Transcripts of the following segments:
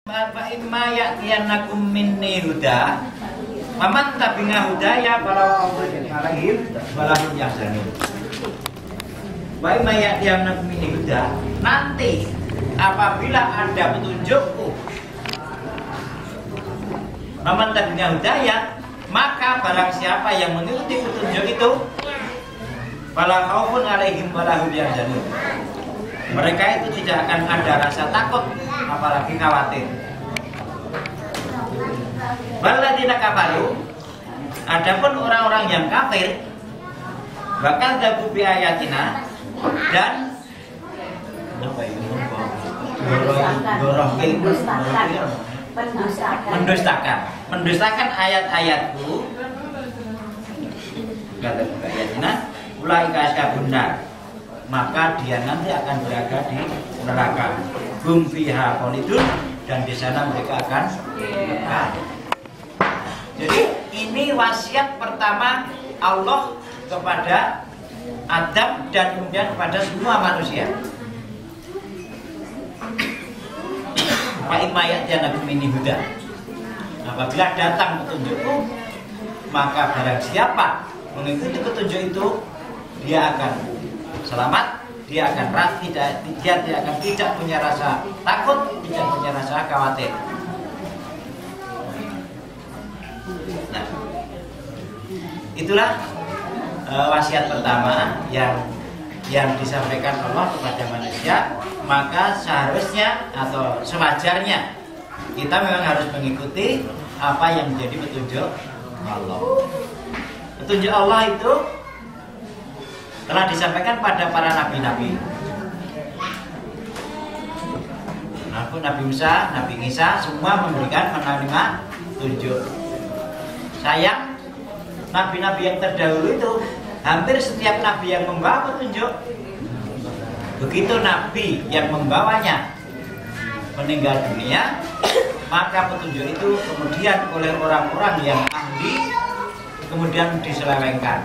Fa imma ya'tiyannakum minni huda faman tabi'a hudaya fala khawfun alaihim wala hum yahzanun. Wa imma ya'tiyannakum minni huda, nanti apabila ada petunjukku, faman tabi'a hudaya, maka barang siapa yang mengikuti petunjuk itu, fala khawfun alaihim wala hum yahzanun, mereka itu tidak akan ada rasa takut apalagi khawatir. Walladzina kafaru, adapun orang-orang yang kafir, bakal dagu bi ayatina, dan mendustakan ayat-ayatku, kata ayatina, ulai kasabun nar, maka dia nanti akan berada di neraka. Hum fiha khalidun, dan di sana mereka akan kekal. Jadi ini wasiat pertama Allah kepada Adam dan kemudian kepada semua manusia. Wa imma ya'tiyannakum minni huda, apabila datang petunjukku, maka barang siapa mengikuti petunjuk itu, dia akan selamat, dia akan tidak punya rasa takut, tidak punya rasa khawatir. Nah, itulah wasiat pertama yang disampaikan Allah kepada manusia. Maka seharusnya atau sewajarnya kita memang harus mengikuti apa yang menjadi petunjuk Allah. Petunjuk Allah itu telah disampaikan pada para nabi-nabi. Nabi Musa, Nabi Isa, semua memberikan menerima petunjuk. Sayang, nabi-nabi yang terdahulu itu hampir setiap nabi yang membawa petunjuk, begitu nabi yang membawanya meninggal dunia, maka petunjuk itu kemudian oleh orang-orang yang ahli kemudian diselewengkan.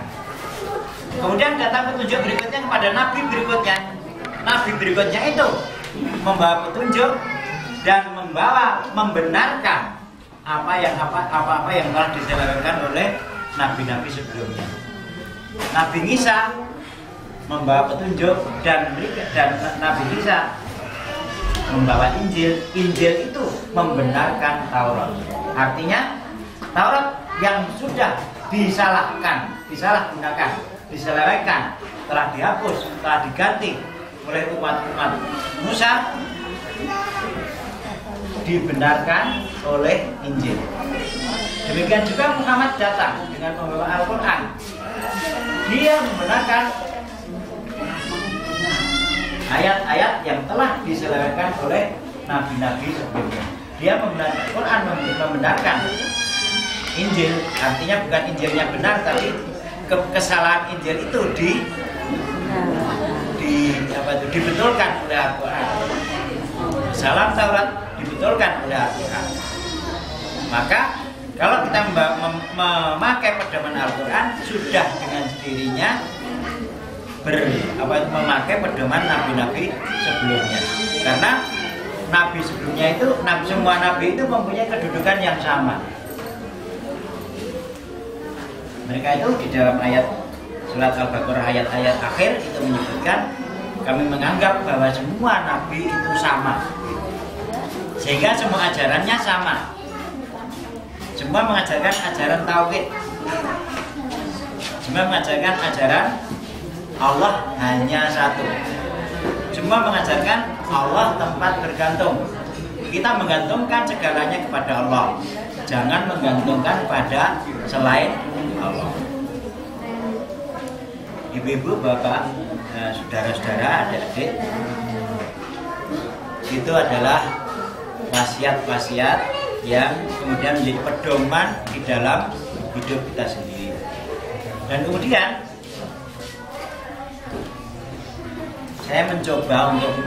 Kemudian datang petunjuk berikutnya kepada nabi berikutnya. Nabi berikutnya itu membawa petunjuk dan membenarkan apa-apa yang telah diselewengkan oleh nabi-nabi sebelumnya. Nabi Isa membawa petunjuk dan Nabi Isa membawa Injil. Injil itu membenarkan Taurat. Artinya Taurat yang sudah disalahgunakan, diselewengkan, telah dihapus, telah diganti oleh umat-umat Musa, dibenarkan oleh Injil. Demikian juga Muhammad datang dengan membawa Al-Quran. Dia membenarkan ayat-ayat yang telah diselewengkan oleh nabi-nabi sebelumnya. Dia membenarkan Al-Quran, membenarkan Injil. Artinya bukan Injilnya benar, tapi kesalahan Injil itu dibetulkan oleh Al-Quran. Kesalahan Taurat dibetulkan oleh Al-Quran. Maka kalau kita memakai pedoman Al-Quran, sudah dengan sendirinya memakai pedoman nabi-nabi sebelumnya. Karena nabi sebelumnya itu, semua nabi itu mempunyai kedudukan yang sama. Mereka itu di dalam ayat surat Al-Baqarah ayat-ayat akhir itu menyebutkan, kami menganggap bahwa semua nabi itu sama, sehingga semua ajarannya sama. Semua mengajarkan ajaran tauhid, semua mengajarkan ajaran Allah hanya satu. Semua mengajarkan Allah tempat bergantung. Kita menggantungkan segalanya kepada Allah, jangan menggantungkan pada selain Allah. Ibu-ibu, bapak, saudara-saudara, adik-adik, itu adalah wasiat-wasiat yang kemudian menjadi pedoman di dalam hidup kita sendiri. Dan kemudian saya mencoba untuk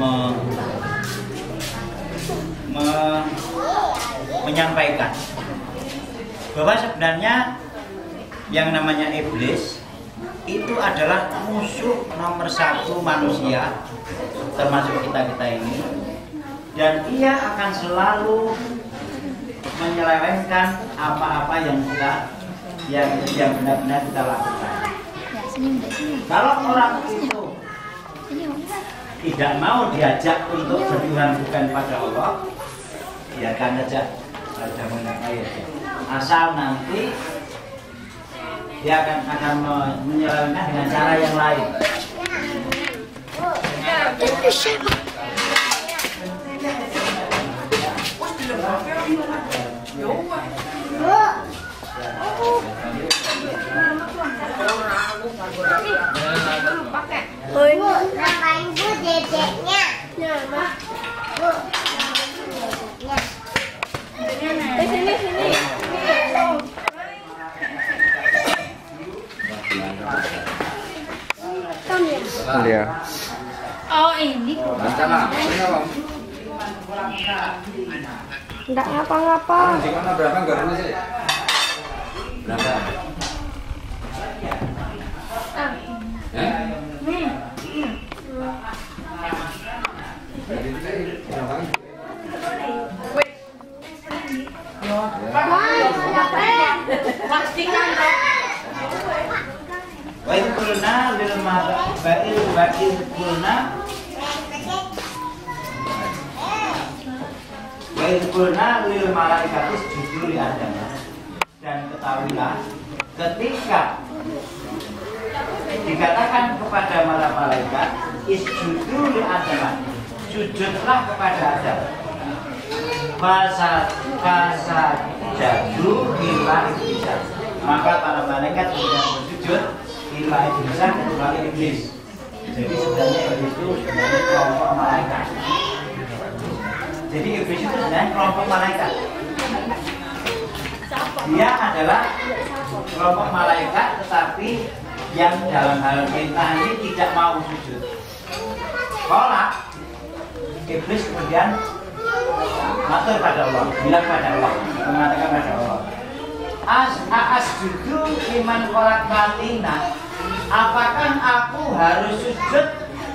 menyampaikan bahwa sebenarnya yang namanya iblis itu adalah musuh nomor satu manusia, termasuk kita ini, dan ia akan selalu menyelewengkan apa-apa yang benar-benar kita lakukan. Kalau orang itu tidak mau diajak untuk beriman bukan pada Allah, biarkan saja ada mengenai asal nanti dia akan menyelewengkan dengan cara yang lain. Bu, ngapain Bu dedeknya? Bu. Sini. Iya. Oh ini. Enggak ngapa-ngapa. Di mana berapa garamnya sih? Berapa? Wa'idkulna lil malaikatis jujur li Adam, dan ketahuilah ketika dikatakan kepada para malaikat isjudu li Adam, sujudlah kepada Adam, jadu ila iblis, maka para malaikat tidak bersujud ila iblis kecuali iblis. Jadi sebenarnya iblis itu sebenarnya kelompok malaikat. Jadi iblis itu sebenarnya kelompok malaikat. Dia adalah kelompok malaikat, tetapi yang dalam hal perintah ini tidak mau sujud. Kalau iblis kemudian matur pada Allah, bilang pada Allah, mengatakan pada Allah, asjudu iman kolak katina, apakah aku harus sujud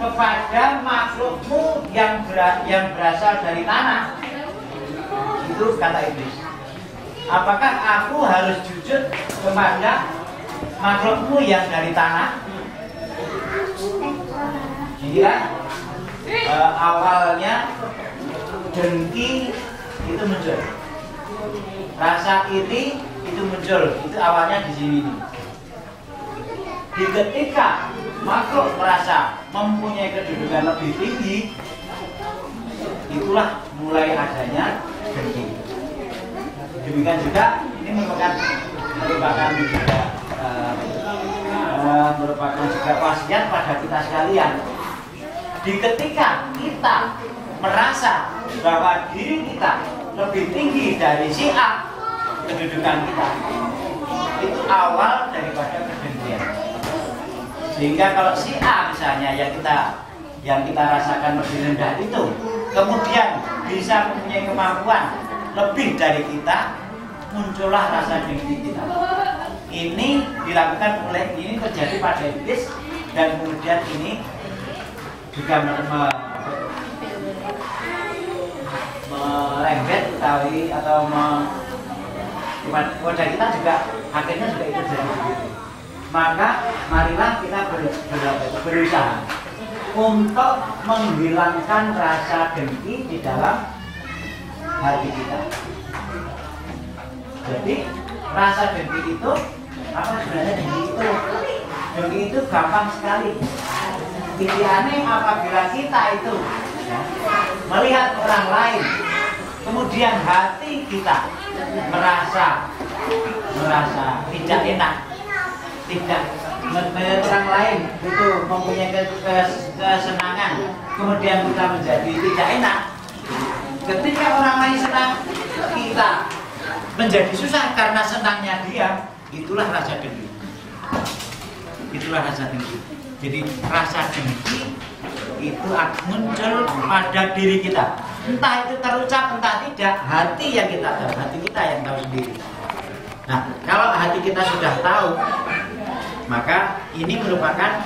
kepada makhlukmu yang berasal dari tanah? Itu kata iblis. Apakah aku harus sujud kepada makhlukmu yang dari tanah? Jadi awalnya dengki itu muncul, rasa iri itu muncul, itu awalnya di sini. Di ketika makhluk merasa mempunyai kedudukan lebih tinggi, itulah mulai adanya dengki. Demikian juga ini merupakan juga wasiat pada kita sekalian. Di ketika kita merasa bahwa diri kita lebih tinggi dari si A, kedudukan kita, itu awal daripada kedengkian. Sehingga kalau si A misalnya yang kita rasakan lebih rendah itu kemudian bisa mempunyai kemampuan lebih dari kita, muncullah rasa dengki kita. Ini dilakukan oleh, ini terjadi pada iblis, dan kemudian ini juga merembet atau pada kita juga akhirnya juga itu jadi. Maka marilah kita berusaha untuk menghilangkan rasa dengki di dalam hati kita. Jadi rasa dengki itu apa sebenarnya? Dengki itu gampang sekali. Idealnya apabila kita itu melihat orang lain, kemudian hati kita merasa tidak enak, tidak melihat orang lain itu mempunyai kesenangan, kemudian kita menjadi tidak enak. Ketika orang lain senang, kita menjadi susah karena senangnya dia. Itulah rasa dengki. Itulah rasa dengki. Jadi rasa dengki itu muncul pada diri kita. Entah itu terucap, entah tidak, hati yang kita yang tahu sendiri. Nah, kalau hati kita sudah tahu, maka ini merupakan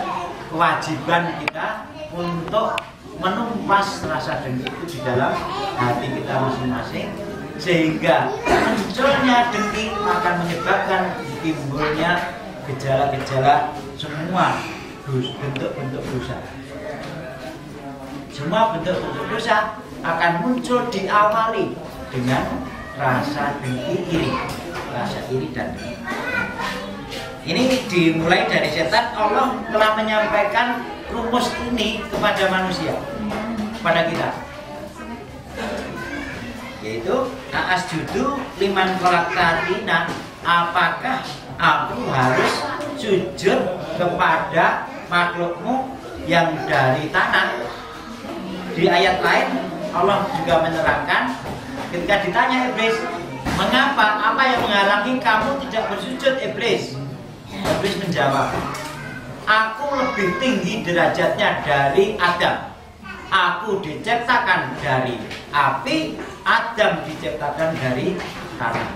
kewajiban kita untuk menumpas rasa dengki itu di dalam hati kita masing-masing, sehingga munculnya dengki akan menyebabkan timbulnya gejala-gejala semua bentuk-bentuk dosa. Semua bentuk-bentuk dosa akan muncul diawali dengan rasa dengki iri, rasa iri dan dengki. Ini dimulai dari setan. Allah telah menyampaikan rumus ini kepada manusia, kepada kita, yaitu asjudu liman khalaqtatina, apakah aku harus sujud kepada makhlukmu yang dari tanah. Di ayat lain Allah juga menerangkan ketika ditanya iblis, mengapa, apa yang menghalangi kamu tidak bersujud iblis? Iblis menjawab, aku lebih tinggi derajatnya dari Adam. Aku diciptakan dari api, Adam diciptakan dari tanah.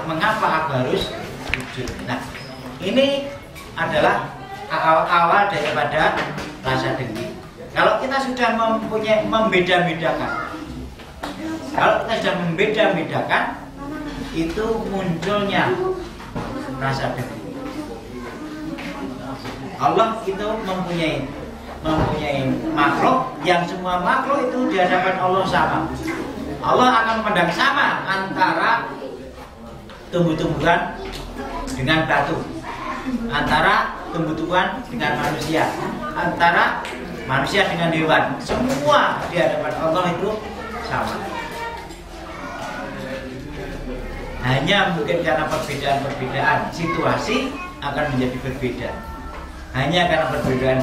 Mengapa aku harus sujud? Nah, ini adalah awal daripada rasa dengki. Kalau kita sudah mempunyai membeda-bedakan, itu munculnya rasa dengki. Allah itu mempunyai makhluk yang semua makhluk itu di hadapan Allah sama. Allah akan memandang sama antara tumbuh-tumbuhan dengan batu, antara tumbuh-tumbuhan dengan manusia, antara manusia dengan hewan. Semua di hadapan Allah itu sama. Hanya mungkin karena perbedaan-perbedaan situasi akan menjadi berbeda. Hanya karena perbedaan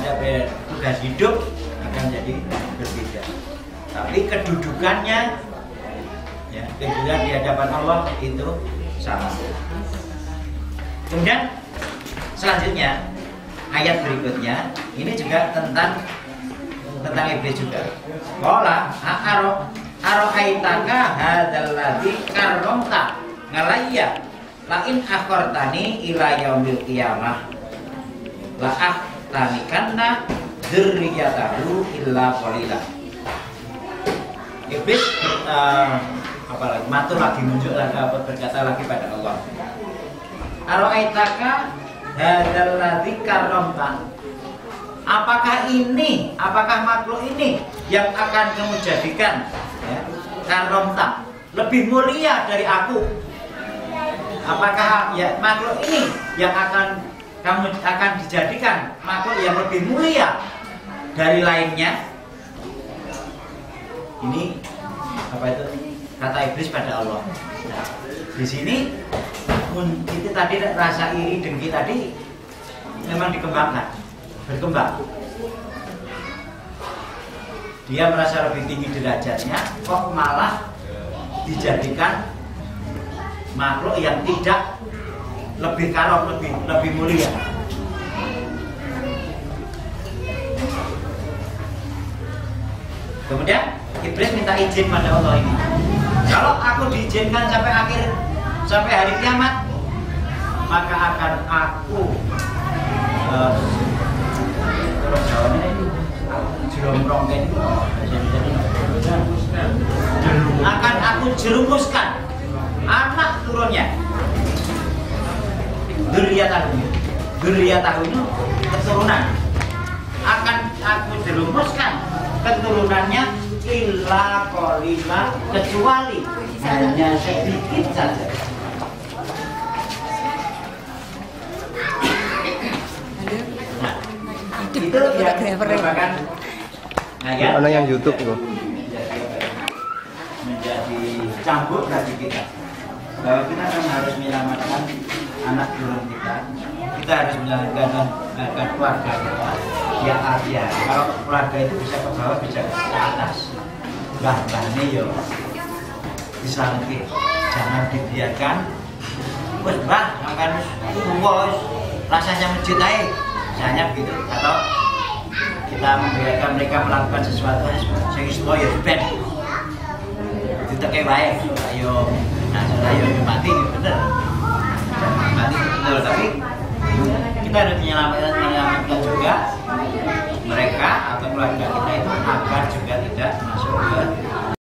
tugas hidup akan jadi berbeda. Tapi kedudukannya, ya, kedudukan di hadapan Allah itu sama. Kemudian selanjutnya ayat berikutnya ini juga tentang iblis juga. Qala aro'aitaka hadzal ladzi karramta ngalayya la in akhartani ila yaumil qiyamah la ahtanikanna dzurriyyatahu illa qalila. Iblis matur lagi, muncul lagi, berkata lagi pada Allah, aro'aitaka hadzal ladzi karramta, apakah makhluk ini yang akan kamu jadikan, ya, karramta, lebih mulia dari aku? Apakah ya makhluk ini yang kamu akan dijadikan makhluk yang lebih mulia dari lainnya? Ini apa itu kata iblis pada Allah. Nah, di sini itu tadi rasa iri dengki tadi memang berkembang. Dia merasa lebih tinggi derajatnya, kok malah dijadikan makhluk yang tidak lebih karom, lebih mulia. Kemudian iblis minta izin pada Allah ini, kalau aku diizinkan sampai hari kiamat, maka akan aku akan aku jerumuskan anak turunnya. Dzurriyyatahu itu keturunan. Akan aku jerumuskan keturunannya illa qalila, kecuali hanya sedikit saja. Nah, itu yang merupakan Mana yang YouTube loh? Menjadi cambuk bagi kita, bahwa kita kan harus menyelamatkan anak turun kita. Kita harus menyelamatkan keluarga kita. Ya, kalau keluarga itu bisa ke bawah, bisa ke atas. Bahkan yo disalahkan, jangan dibiarkan. Wes bah, akan luwes rasanya mencintai, misalnya begitu. Atau kita membiarkan mereka melakukan sesuatu yang ya ben ditekai baik, ayo mati, bener mati betul. Tapi kita harus menyelamatkan juga mereka atau keluarga kita itu agar juga tidak masuk ke